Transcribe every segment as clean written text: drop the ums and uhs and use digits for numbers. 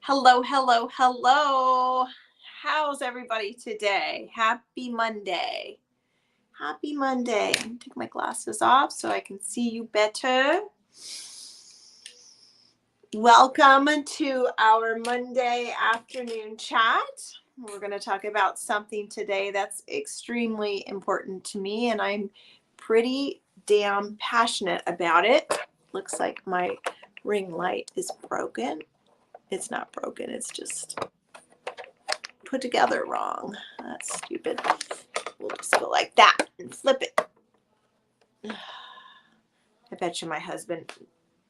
Hello, hello, hello. How's everybody today? Happy Monday. Happy Monday. I'm gonna take my glasses off so I can see you better. Welcome to our Monday afternoon chat. We're going to talk about something today that's extremely important to me, and I'm pretty damn passionate about it. Looks like my ring light is broken. It's not broken, it's just put together wrong. That's stupid. We'll just go like that and flip it. I bet you my husband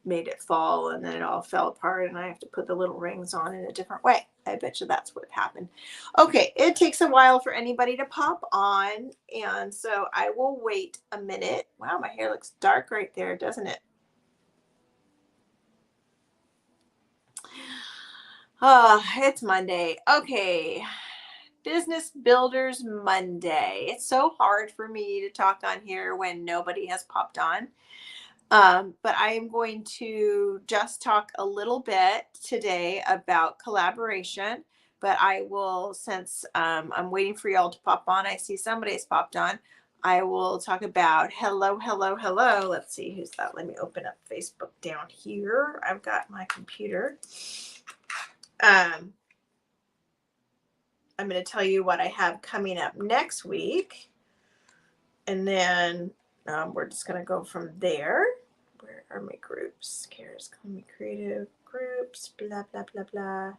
made it fall and then it all fell apart and I have to put the little rings on in a different way. I bet you that's what happened. Okay, it takes a while for anybody to pop on, and so I will wait a minute. Wow, my hair looks dark right there, doesn't it? It's Monday. Okay. Business Builders Monday. It's so hard for me to talk on here when nobody has popped on. But I am going to just talk a little bit today about collaboration. But I will, since I'm waiting for y'all to pop on, I see somebody's popped on. I will talk about hello, hello, hello. Let's see who's that. Let me open up Facebook down here. I've got my computer. I'm going to tell you what I have coming up next week. And then we're just going to go from there. Where are my groups? Kara's calling me creative groups, blah, blah, blah, blah.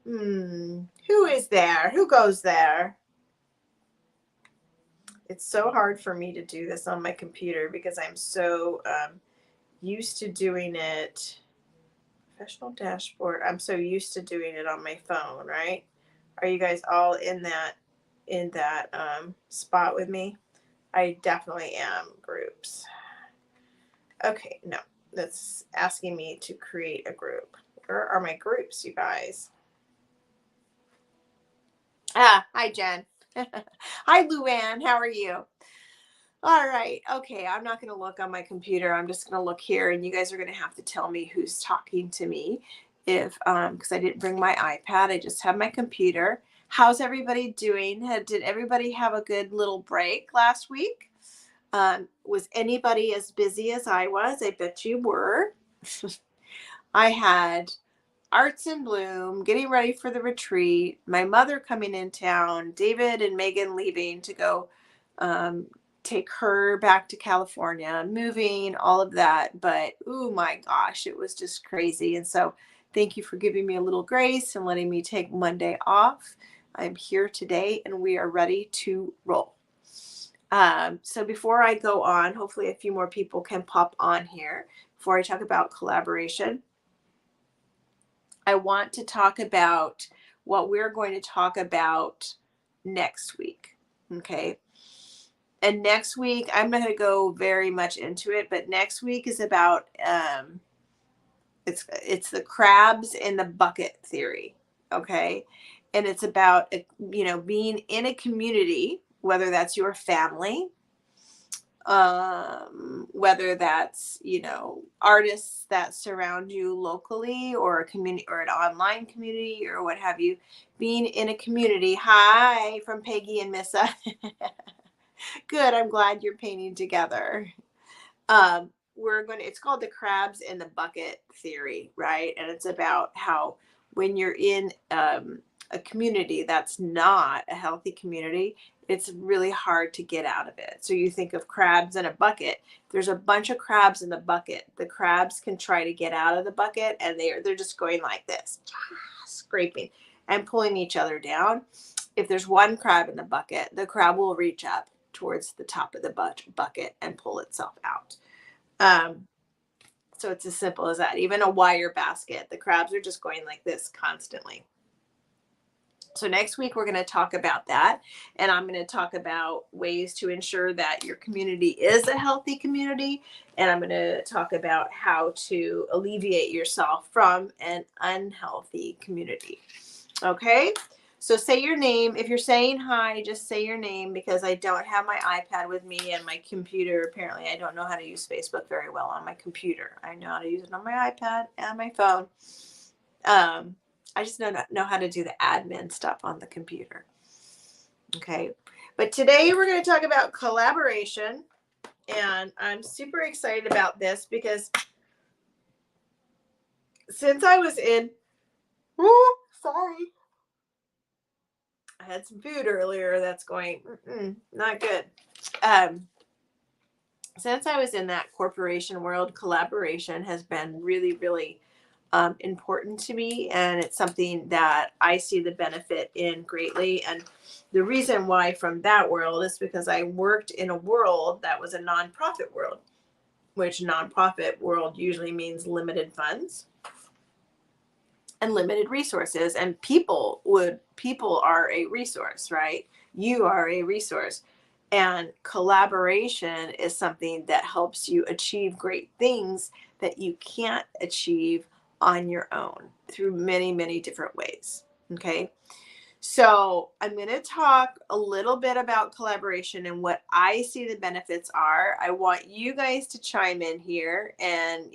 Who is there? Who goes there? It's so hard for me to do this on my computer because I'm so used to doing it. Professional dashboard. I'm so used to doing it on my phone, right? Are you guys all in that spot with me? I definitely am. Groups. Okay, no, that's asking me to create a group. Where are my groups, you guys? Hi, Jen. Hi, Luann. How are you? All right. Okay, I'm not going to look on my computer. I'm just going to look here, and you guys are going to have to tell me who's talking to me if because I didn't bring my iPad. I just have my computer. How's everybody doing? Did everybody have a good little break last week? Was anybody as busy as I was? I bet you were. I had Arts in Bloom, getting ready for the retreat, my mother coming in town, David and Megan leaving to go take her back to California, moving, all of that. But oh my gosh, it was just crazy. And so thank you for giving me a little grace and letting me take Monday off. I'm here today and we are ready to roll. So before I go on, hopefully a few more people can pop on here before I talk about collaboration. I want to talk about what we're going to talk about next week. Okay. And next week, I'm not going to go very much into it, but next week is about it's the crabs in the bucket theory. Okay. And it's about being in a community, whether that's your family, whether that's artists that surround you locally, or a community, or an online community, or what have you. Being in a community. Hi from Peggy and Missa. Good, I'm glad you're painting together. It's called the crabs in the bucket theory, right? And it's about how when you're in a community that's not a healthy community, it's really hard to get out of it. So you think of crabs in a bucket. There's a bunch of crabs in the bucket. The crabs can try to get out of the bucket, and they're just going like this, scraping and pulling each other down. If there's one crab in the bucket, the crab will reach up towards the top of the bucket and pull itself out. So it's as simple as that. Even a wire basket, the crabs are just going like this constantly. So next week, we're going to talk about that. And I'm going to talk about ways to ensure that your community is a healthy community. And I'm going to talk about how to alleviate yourself from an unhealthy community. Okay. So say your name. If you're saying hi, just say your name, because I don't have my iPad with me, and my computer, apparently I don't know how to use Facebook very well on my computer. I know how to use it on my iPad and my phone. I just know how to do the admin stuff on the computer. Okay. But today we're going to talk about collaboration. And I'm super excited about this because since I was in, sorry, I had some food earlier that's going, not good. Since I was in that corporation world, collaboration has been really, really important to me. And it's something that I see the benefit in greatly. And the reason why from that world is because I worked in a world that was a nonprofit world, which nonprofit world usually means limited funds and limited resources. And people are a resource, right? You are a resource. And collaboration is something that helps you achieve great things that you can't achieve on your own through many, many different ways. Okay. So I'm going to talk a little bit about collaboration and what I see the benefits are. I want you guys to chime in here and,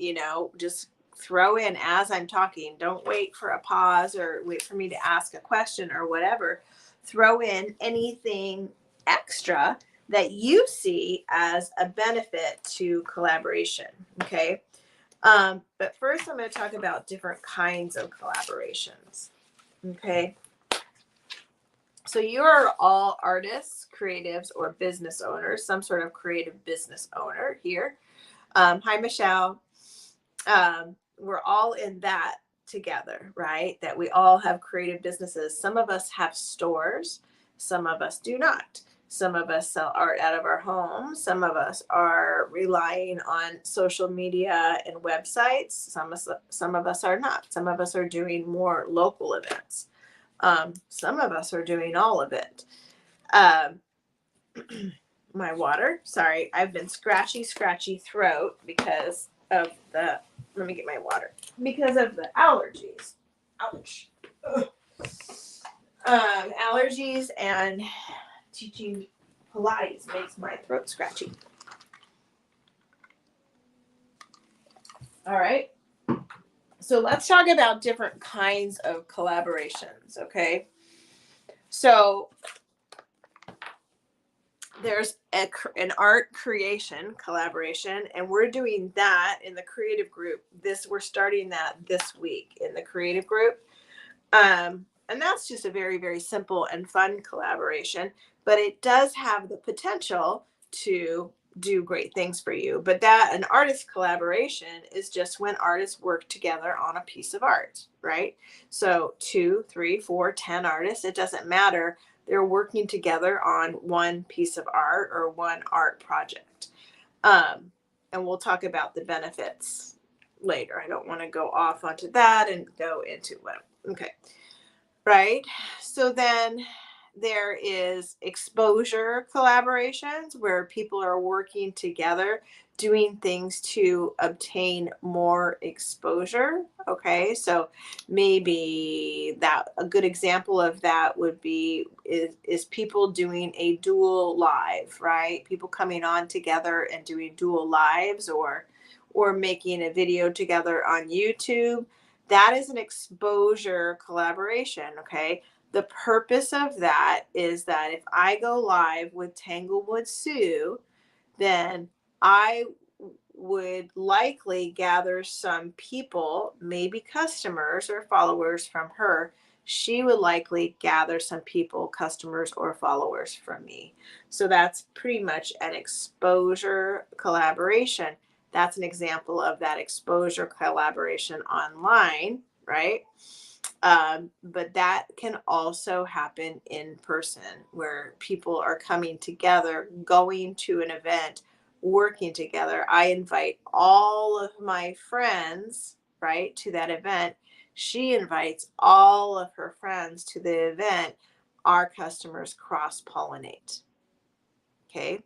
just throw in as I'm talking. Don't wait for a pause or wait for me to ask a question or whatever. Throw in anything extra that you see as a benefit to collaboration. Okay. But first, I'm going to talk about different kinds of collaborations. Okay. So you are all artists, creatives, or business owners, some sort of creative business owner here. Hi, Michelle. We're all in that together, right? That we all have creative businesses. Some of us have stores, some of us do not. Some of us sell art out of our homes. Some of us are relying on social media and websites. Some of us are not. Some of us are doing more local events. Some of us are doing all of it. My water. Sorry, I've been scratchy throat because of let me get my water. Because of the allergies. Ouch. Allergies and teaching Pilates makes my throat scratchy. All right. So let's talk about different kinds of collaborations, okay? So there's an art creation collaboration, and we're doing that in the creative group. We're starting that this week in the creative group. And that's just a very, very simple and fun collaboration, but it does have the potential to do great things for you. But an artist collaboration is just when artists work together on a piece of art, right? So 2, 3, 4, 10 artists, it doesn't matter. They're working together on one piece of art or one art project. And we'll talk about the benefits later. I don't want to go off onto that and go into what. Okay. Right. So then there is exposure collaborations where people are working together, doing things to obtain more exposure. Okay. So maybe that a good example of that would be is people doing a dual live, right? People coming on together and doing dual lives or making a video together on YouTube. That is an exposure collaboration. Okay. The purpose of that is that if I go live with Tanglewood Sue, then I would likely gather some people, maybe customers or followers from her. She would likely gather some people, customers or followers from me. So that's pretty much an exposure collaboration. That's an example of that exposure collaboration online, right? But that can also happen in person where people are coming together, going to an event, working together. I invite all of my friends, right, to that event. She invites all of her friends to the event. Our customers cross pollinate. Okay.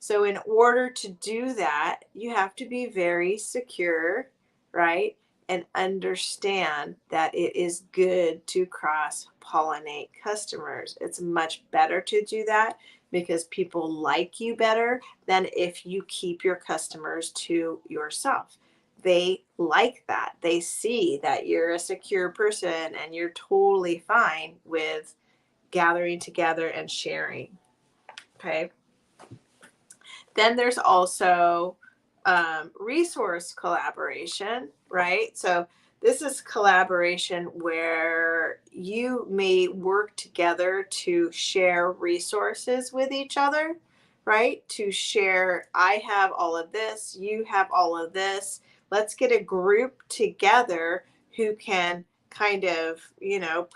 So in order to do that, you have to be very secure, right? And understand that it is good to cross pollinate customers. It's much better to do that because people like you better than if you keep your customers to yourself. they like that. They see that you're a secure person and you're totally fine with gathering together and sharing. Okay. Then there's also resource collaboration, right? So this is collaboration where you may work together to share resources with each other, right? To share, I have all of this, you have all of this. Let's get a group together who can kind of,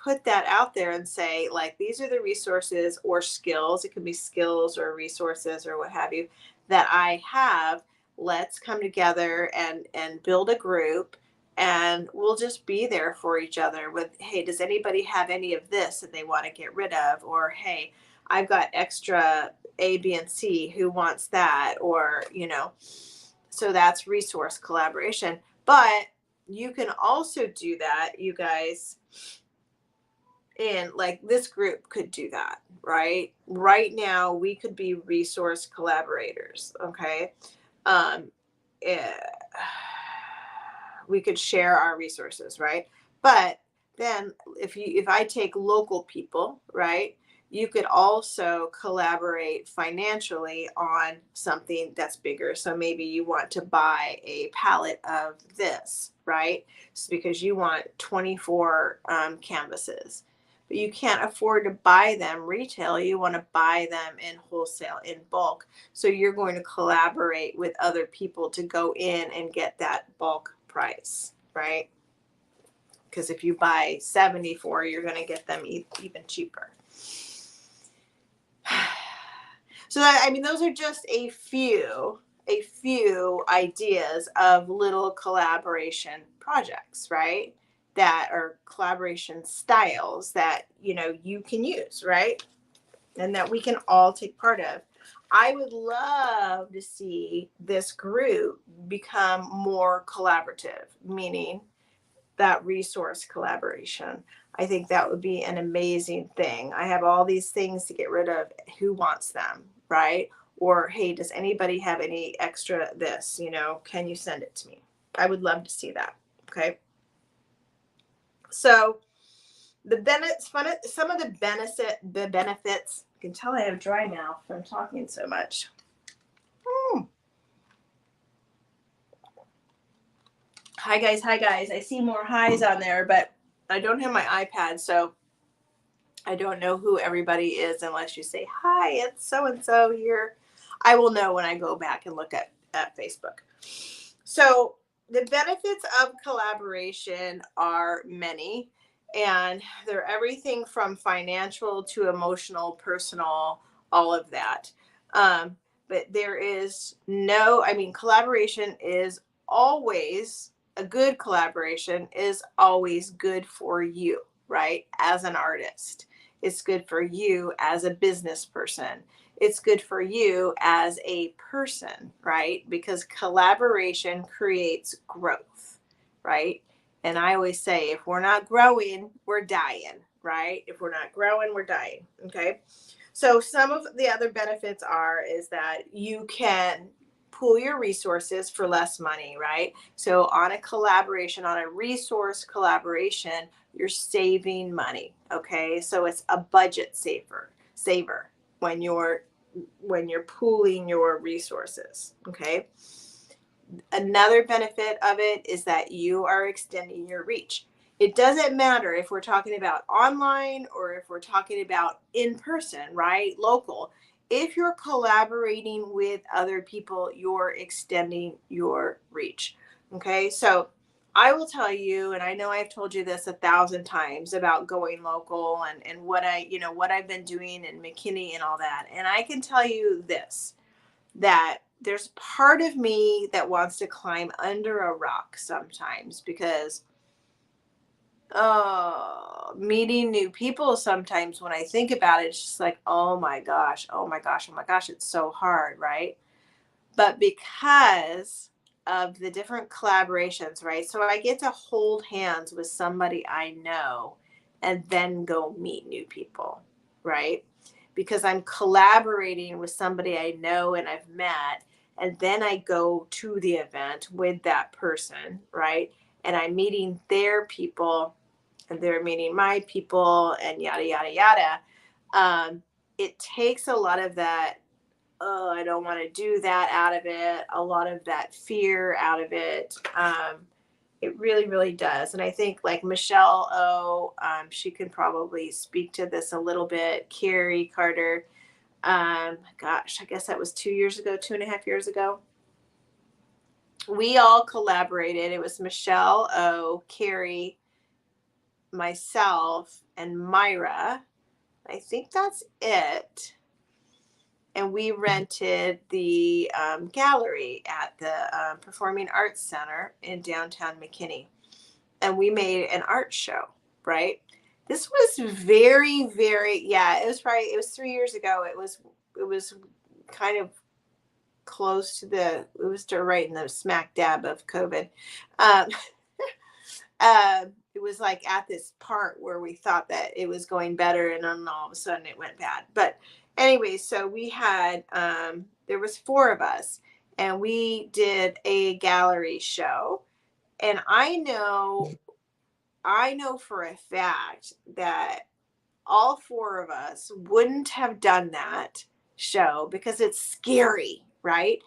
put that out there and say, like, these are the resources or skills. It can be skills or resources or what have you that I have. Let's come together and build a group, and we'll just be there for each other with, hey, does anybody have any of this that they want to get rid of? Or, hey, I've got extra A, B, and C, who wants that? Or, so that's resource collaboration. But you can also do that, you guys, and like this group could do that, right? Right now, we could be resource collaborators, okay? Um, eh, we could share our resources, right? But then if I take local people, right, you could also collaborate financially on something that's bigger. So maybe you want to buy a pallet of this, right? It's because you want 24 canvases, but you can't afford to buy them retail. You want to buy them in wholesale, in bulk. So you're going to collaborate with other people to go in and get that bulk price, right? Because if you buy 74, you're going to get them even cheaper. So that, I mean, those are just a few ideas of little collaboration projects, right? That are collaboration styles that, you can use, right? And that we can all take part of. I would love to see this group become more collaborative, meaning that resource collaboration. I think that would be an amazing thing. I have all these things to get rid of. Who wants them, right? Or, hey, does anybody have any extra this? Can you send it to me? I would love to see that. Okay. So the benefits, some of the benefits. You can tell I have dry mouth from talking so much. Hi guys. I see more highs on there, but I don't have my iPad, so I don't know who everybody is unless you say, hi, it's so-and-so here. I will know when I go back and look at Facebook. So the benefits of collaboration are many, and they're everything from financial to emotional, personal, all of that. But there is collaboration is always, a good collaboration is always good for you, right? As an artist. It's good for you as a business person. It's good for you as a person, right? Because collaboration creates growth, right? And I always say, if we're not growing, we're dying, right? If we're not growing, we're dying. Okay. So some of the other benefits is that you can pool your resources for less money, right? So on a resource collaboration, you're saving money. Okay. So it's a budget saver when you're pooling your resources. Okay. Another benefit of it is that you are extending your reach. It doesn't matter if we're talking about online or if we're talking about in person, right? Local. If you're collaborating with other people, you're extending your reach. Okay. So I will tell you, and I know I've told you this 1,000 times about going local and what I've been doing in McKinney and all that. And I can tell you this, that there's part of me that wants to climb under a rock sometimes because meeting new people, sometimes when I think about it, it's just like, oh my gosh, it's so hard, right? But because of the different collaborations, right? So I get to hold hands with somebody I know and then go meet new people, right? Because I'm collaborating with somebody I know and I've met, And then I go to the event with that person, right? And I'm meeting their people and they're meeting my people and yada, yada, yada. It takes a lot of that, oh, I don't want to do that out of it, a lot of that fear out of it. It really, really does. And I think like Michelle O, she can probably speak to this a little bit. Carrie Carter, gosh, I guess that was 2 years ago, 2.5 years ago. We all collaborated. It was Michelle O, Carrie, myself, and Myra. I think that's it. And we rented the gallery at the Performing Arts Center in downtown McKinney. And we made an art show, right? This was very, very, yeah, it was 3 years ago. It was kind of close to it was right in the smack dab of COVID. Um, it was like at this part where we thought that it was going better and then all of a sudden it went bad. But anyway, so we had, there was 4 of us and we did a gallery show. And I know for a fact that all 4 of us wouldn't have done that show because it's scary, right?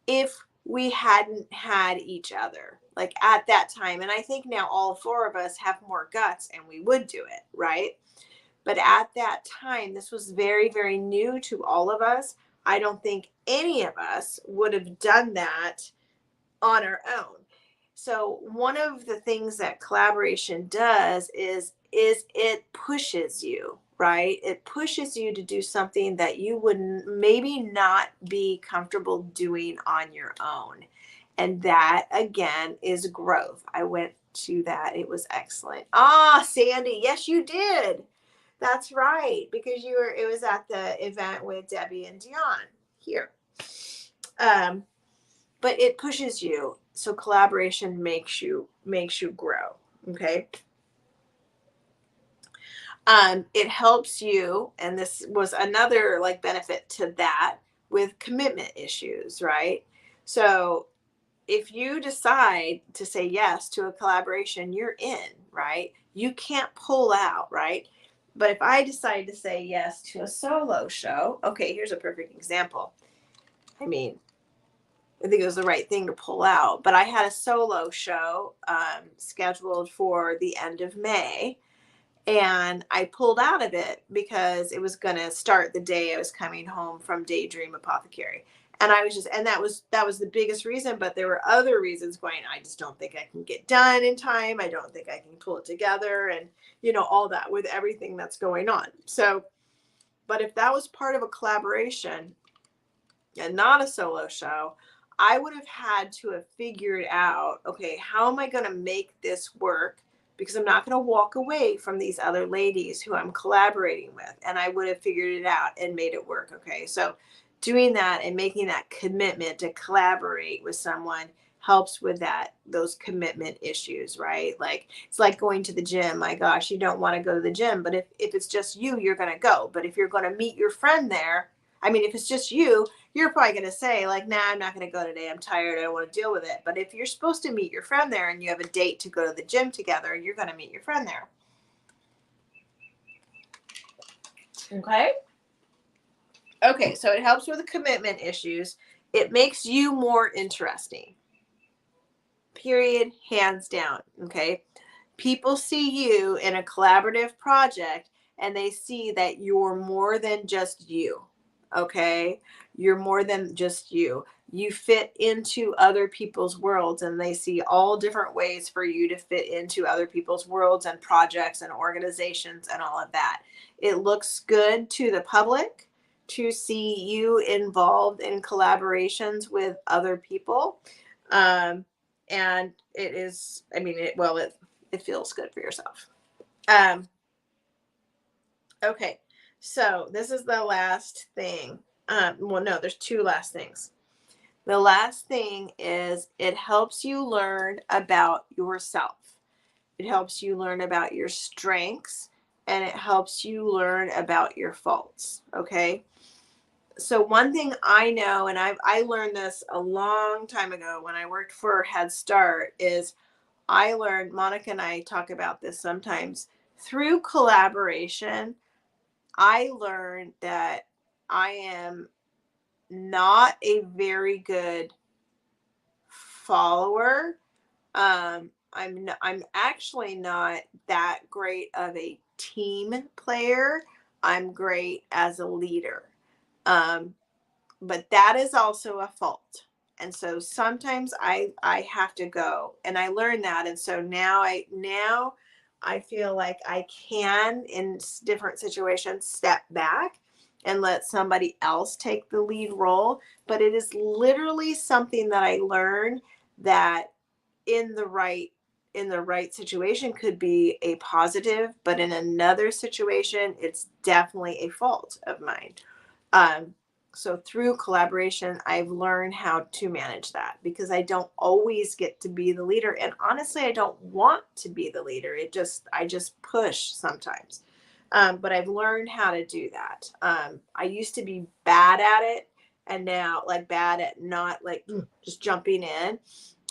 If we hadn't had each other like at that time. And I think now all 4 of us have more guts and we would do it, right? But at that time, this was very, very new to all of us. I don't think any of us would have done that on our own. So one of the things that collaboration does is it pushes you, right? It pushes you to do something that you would maybe not be comfortable doing on your own. And that again is growth. I went to that. It was excellent. Ah, Sandy, yes, you did. That's right. Because it was at the event with Debbie and Dion here. But it pushes you. So collaboration makes you grow. Okay. It helps you, and this was another like benefit to that with commitment issues, right? So if you decide to say yes to a collaboration, you're in, right? You can't pull out, right? But if I decide to say yes to a solo show, okay, here's a perfect example. I mean, I think it was the right thing to pull out, but I had a solo show scheduled for the end of May. And I pulled out of it because it was going to start the day I was coming home from Daydream Apothecary. And I was just, and that was the biggest reason, but there were other reasons going, I just don't think I can get done in time. I don't think I can pull it together and, all that with everything that's going on. So, but if that was part of a collaboration and not a solo show, I would have had to have figured out, okay, how am I going to make this work? Because I'm not going to walk away from these other ladies who I'm collaborating with. And I would have figured it out and made it work. Okay. So doing that and making that commitment to collaborate with someone helps with those commitment issues, right? Like it's like going to the gym. My gosh, you don't want to go to the gym, but if it's just you, you're going to go. But if you're going to meet your friend there, I mean, if it's just you, you're probably going to say like, nah, I'm not going to go today. I'm tired. I don't want to deal with it. But if you're supposed to meet your friend there and you have a date to go to the gym together, you're going to meet your friend there. Okay. Okay. So it helps with the commitment issues. It makes you more interesting. Period. Hands down. Okay. People see you in a collaborative project and they see that you're more than just you. Okay. You're more than just you. You fit into other people's worlds and they see all different ways for you to fit into other people's worlds and projects and organizations and all of that. It looks good to the public to see you involved in collaborations with other people. And it is, I mean, it feels good for yourself. Okay. So this is the last thing. Well, no, there's 2 last things. The last thing is it helps you learn about yourself. It helps you learn about your strengths and it helps you learn about your faults. Okay. So one thing I know, and I learned this a long time ago when I worked for Head Start, is I learned, Monica and I talk about this sometimes, through collaboration, I learned that I am not a very good follower. I'm actually not that great of a team player. I'm great as a leader. Um, but that is also a fault. And so sometimes I have to go, and I learned that. And so now I feel like I can, in different situations, step back and let somebody else take the lead role. But it is literally something that I learned that in the right situation could be a positive, but in another situation it's definitely a fault of mine. um, so through collaboration, I've learned how to manage that, because I don't always get to be the leader. And honestly, I don't want to be the leader. I just push sometimes. But I've learned how to do that. I used to be bad at it, and now, like, bad at not, like, just jumping in.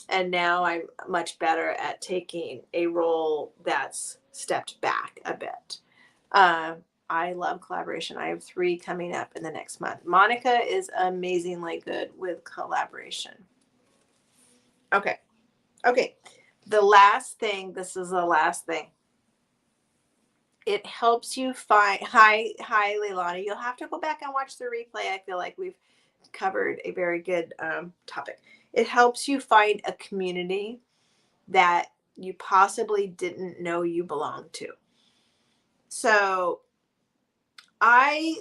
And now I'm much better at taking a role that's stepped back a bit. Um, I love collaboration. I have 3 coming up in the next month. Monica is amazingly good with collaboration. Okay. Okay. The last thing, this is the last thing. It helps you find, hi, Leilani. You'll have to go back and watch the replay. I feel like we've covered a very good topic. It helps you find a community that you possibly didn't know you belonged to. So I,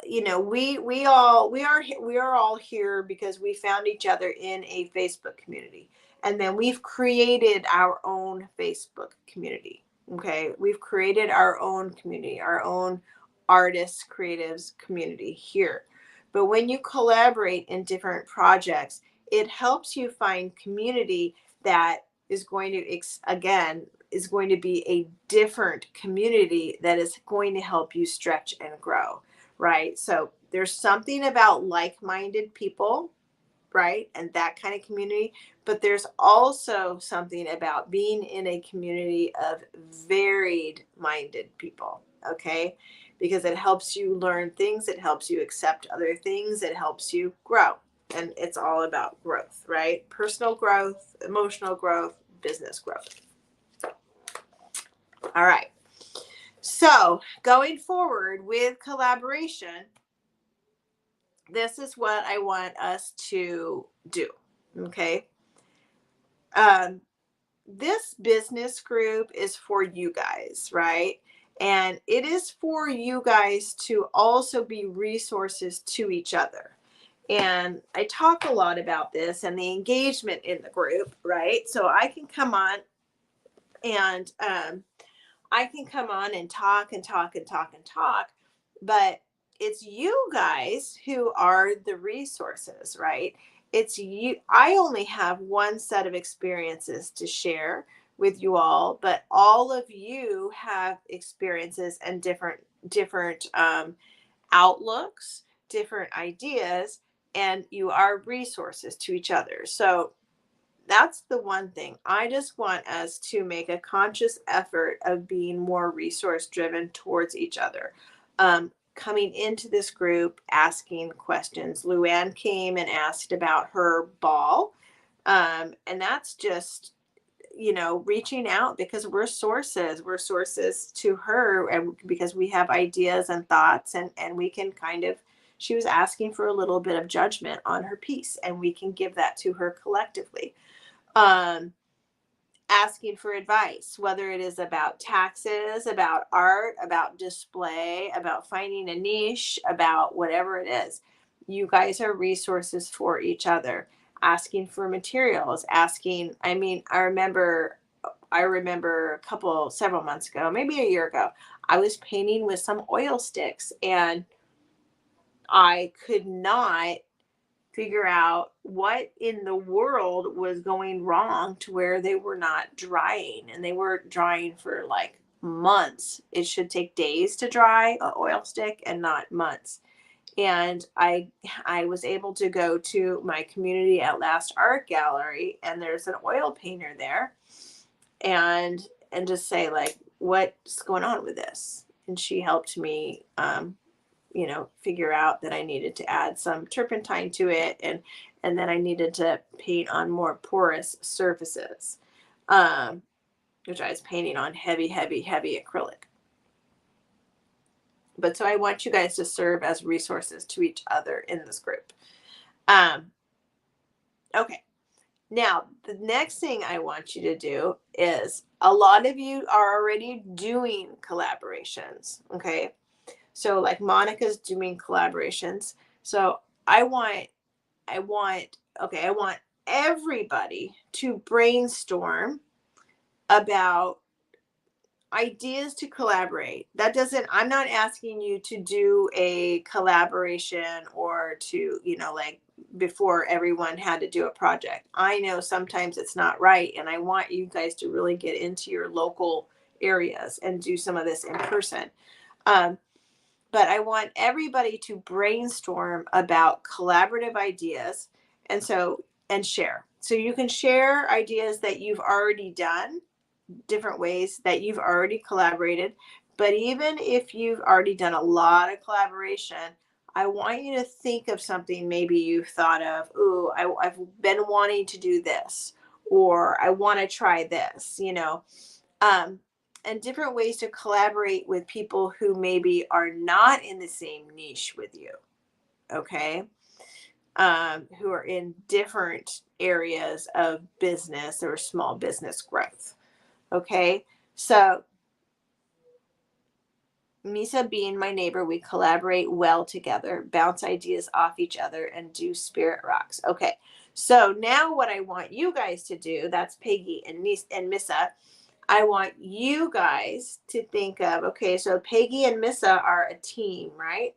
we are all here because we found each other in a Facebook community, and then we've created our own Facebook community. Okay, we've created our own community, our own artists, creatives community here. But when you collaborate in different projects, it helps you find community that is going to, again, is going to be a different community that is going to help you stretch and grow, right? So there's something about like-minded people, right? And that kind of community. But there's also something about being in a community of varied minded people, okay? Because it helps you learn things, it helps you accept other things, it helps you grow. And it's all about growth, right? Personal growth, emotional growth, business growth. All right. So going forward with collaboration, this is what I want us to do. Okay. This business group is for you guys, right? And it is for you guys to also be resources to each other. And I talk a lot about this and the engagement in the group, right? So I can come on and talk and talk and talk and talk, but it's you guys who are the resources, right? It's you. I only have one set of experiences to share with you all, but all of you have experiences and different outlooks, different ideas, and you are resources to each other. So that's the one thing. I just want us to make a conscious effort of being more resource driven towards each other. Coming into this group, asking questions. Luann came and asked about her ball. And that's just, reaching out, because we're sources to her, and because we have ideas and thoughts, and we can kind of, she was asking for a little bit of judgment on her piece, and we can give that to her collectively. um, Asking for advice, whether it is about taxes, about art, about display, about finding a niche, about whatever it is. You guys are resources for each other. Asking for materials, I remember several months ago, maybe a year ago, I was painting with some oil sticks, and I could not figure out what in the world was going wrong to where they were not drying, and they were drying for like months. It should take days to dry an oil stick and not months. And I was able to go to my Community at Last art gallery, and there's an oil painter there, and just say, like, what's going on with this? And she helped me, figure out that I needed to add some turpentine to it, and then I needed to paint on more porous surfaces, um, which I was painting on heavy, heavy, heavy acrylic. But so I want you guys to serve as resources to each other in this group. Okay. Now, the next thing I want you to do is, a lot of you are already doing collaborations. Okay. So like Monica's doing collaborations. So I want everybody to brainstorm about ideas to collaborate. That doesn't, I'm not asking you to do a collaboration or to, like before everyone had to do a project. I know sometimes it's not right. And I want you guys to really get into your local areas and do some of this in person. But I want everybody to brainstorm about collaborative ideas, and share. So you can share ideas that you've already done, different ways that you've already collaborated. But even if you've already done a lot of collaboration, I want you to think of something maybe you've thought of. Ooh, I've been wanting to do this, or I want to try this, and different ways to collaborate with people who maybe are not in the same niche with you. Okay. Who are in different areas of business or small business growth. Okay. So Misa being my neighbor, we collaborate well together, bounce ideas off each other, and do spirit rocks. Okay. So now what I want you guys to do, that's Peggy and Misa. I want you guys to think of, okay, so Peggy and Misa are a team, right?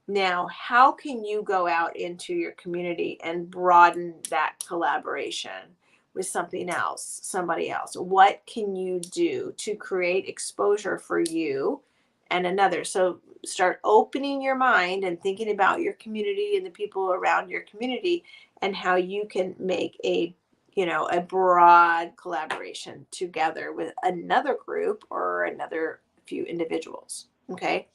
Now, how can you go out into your community and broaden that collaboration with something else, somebody else? What can you do to create exposure for you and another? So start opening your mind and thinking about your community and the people around your community, and how you can make a broad collaboration together with another group or another few individuals. Okay.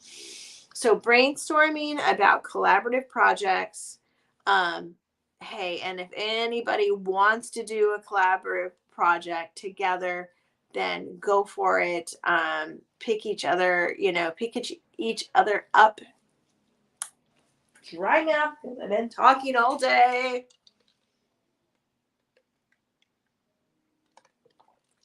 So brainstorming about collaborative projects. Hey, and if anybody wants to do a collaborative project together, then go for it. Pick each other, pick each other up. Right now, because I've been talking all day.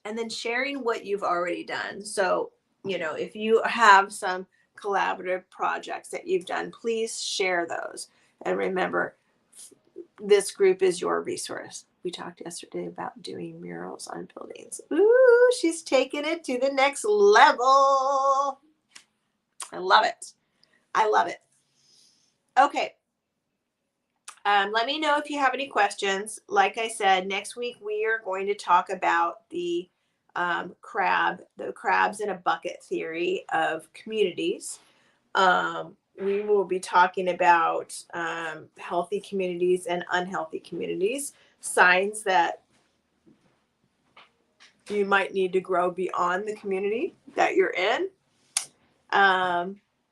And then sharing what you've already done. So, if you have some collaborative projects that you've done, please share those. And remember, this group is your resource. We talked yesterday about doing murals on buildings. Ooh, she's taking it to the next level. I love it. I love it. Okay. Let me know if you have any questions. Like I said, next week we are going to talk about the crabs in a bucket theory of communities. We will be talking about healthy communities and unhealthy communities, signs that you might need to grow beyond the community that you're in,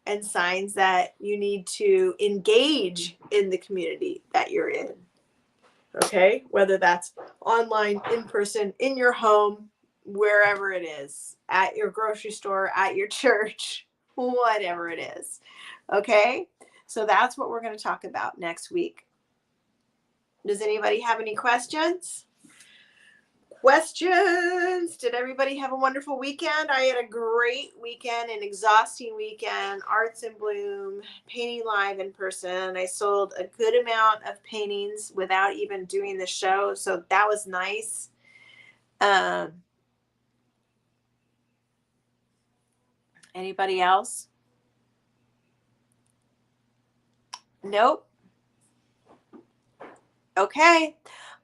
and signs that you need to engage in the community that you're in. Okay, whether that's online, in person, in your home, wherever it is, at your grocery store, at your church, whatever it is. Okay, so that's what we're going to talk about next week. Does anybody have any questions? Did everybody have a wonderful weekend? I had a great weekend, an exhausting weekend. Arts in Bloom, painting live in person. I sold a good amount of paintings without even doing the show, so that was nice. Anybody else? Nope. Okay.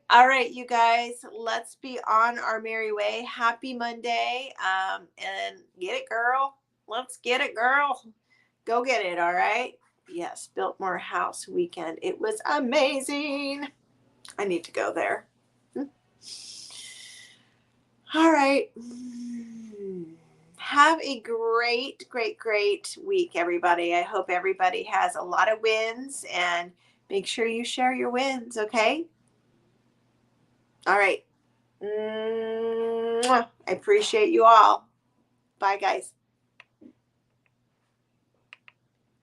All right, you guys, let's be on our merry way. Happy Monday. And get it, girl. Let's get it, girl. Go get it. All right. Yes, Biltmore House weekend. It was amazing. I need to go there. All right. Have a great, great, great week, everybody. I hope everybody has a lot of wins, and make sure you share your wins, okay? All right. I appreciate you all. Bye, guys.